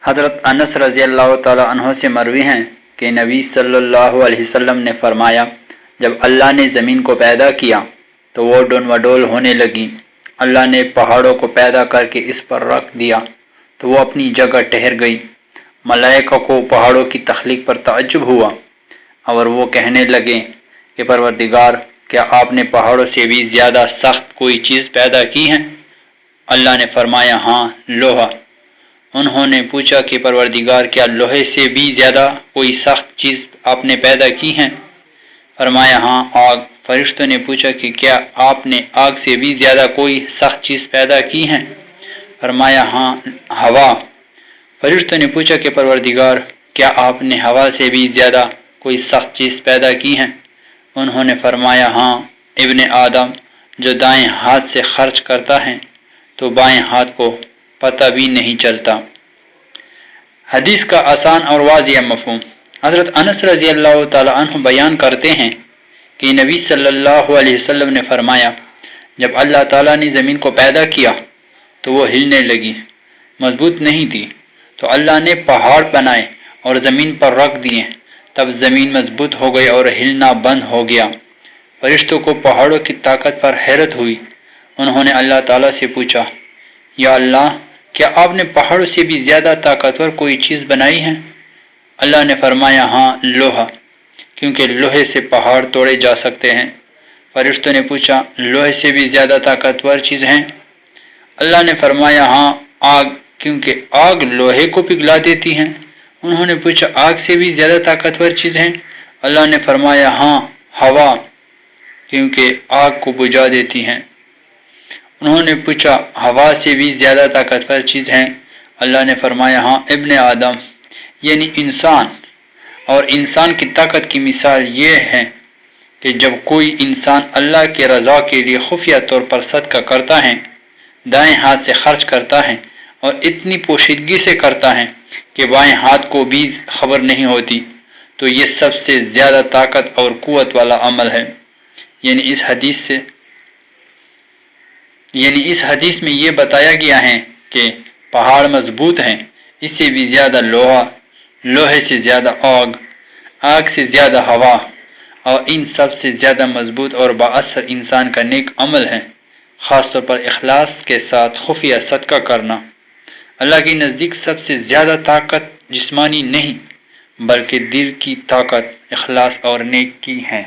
حضرت انس رضی اللہ تعالیٰ عنہ سے مروی ہیں کہ نبی صلی اللہ علیہ وسلم نے فرمایا، جب اللہ نے زمین کو پیدا کیا تو وہ ڈون وڈول ہونے لگی۔ اللہ نے پہاڑوں کو پیدا کر کے اس پر رکھ دیا تو وہ اپنی جگہ ٹھہر گئی۔ ملائکہ کو پہاڑوں کی تخلیق پر تعجب ہوا اور وہ کہنے لگے کہ پروردگار، کیا آپ نے پہاڑوں سے بھی زیادہ سخت کوئی چیز پیدا کی ہے؟ اللہ نے فرمایا، ہاں، لوہا۔ انہوں نے پوچھا کہ پروردگار، کیا لوہے سے بھی زیادہ کوئی سخت چیز آپ نے پیدا کی ہے؟ فرمایا، ہاں، آگ۔ فرشتوں نے پوچھا کہ کیا آپ نے آگ سے بھی زیادہ کوئی سخت چیز پیدا کی ہے؟ فرمایا، ہاں، ہوا۔ فرشتوں نے پوچھا کہ پروردگار، کیا آپ نے ہوا سے بھی زیادہ کوئی سخت چیز پیدا کی ہے؟ انہوں نے فرمایا، ہاں، ابن آدم جو دائیں ہاتھ سے خرچ کرتا ہے تو بائیں ہاتھ کو پتہ بھی نہیں چلتا۔ حدیث کا آسان اور واضح مفہوم۔ حضرت انس رضی اللہ تعالیٰ عنہ بیان کرتے ہیں کہ نبی صلی اللہ علیہ وسلم نے فرمایا، جب اللہ تعالیٰ نے زمین کو پیدا کیا تو وہ ہلنے لگی، مضبوط نہیں تھی، تو اللہ نے پہاڑ بنائے اور زمین پر رکھ دیے، تب زمین مضبوط ہو گئی اور ہلنا بند ہو گیا۔ فرشتوں کو پہاڑوں کی طاقت پر حیرت ہوئی۔ انہوں نے اللہ تعالیٰ سے پوچھا، یا اللہ، کیا آپ نے پہاڑوں سے بھی زیادہ طاقتور کوئی چیز بنائی ہے؟ اللہ نے فرمایا، ہاں، لوہا، کیونکہ لوہے سے پہاڑ توڑے جا سکتے ہیں۔ فرشتوں نے پوچھا، لوہے سے بھی زیادہ طاقتور چیز ہیں؟ اللہ نے فرمایا، ہاں، آگ، کیونکہ آگ لوہے کو پگھلا دیتی ہے۔ انہوں نے پوچھا، آگ سے بھی زیادہ طاقتور چیز ہیں؟ اللہ نے فرمایا، ہاں، ہوا، کیونکہ آگ کو بجھا دیتی ہے۔ انہوں نے پوچھا، ہوا سے بھی زیادہ طاقتور چیز ہیں؟ اللہ نے فرمایا، ہاں، ابن آدم، یعنی انسان۔ اور انسان کی طاقت کی مثال یہ ہے کہ جب کوئی انسان اللہ کی رضا کے لیے خفیہ طور پر صدقہ کرتا ہے، دائیں ہاتھ سے خرچ کرتا ہے اور اتنی پوشیدگی سے کرتا ہے کہ بائیں ہاتھ کو بھی خبر نہیں ہوتی، تو یہ سب سے زیادہ طاقت اور قوت والا عمل ہے۔ یعنی اس حدیث میں یہ بتایا گیا ہے کہ پہاڑ مضبوط ہیں، اس سے بھی زیادہ لوہا، لوہے سے زیادہ آگ، آگ سے زیادہ ہوا، اور ان سب سے زیادہ مضبوط اور بااثر انسان کا نیک عمل ہے، خاص طور پر اخلاص کے ساتھ خفیہ صدقہ کرنا۔ اللہ کے نزدیک سب سے زیادہ طاقت جسمانی نہیں بلکہ دل کی طاقت، اخلاص اور نیکی ہے۔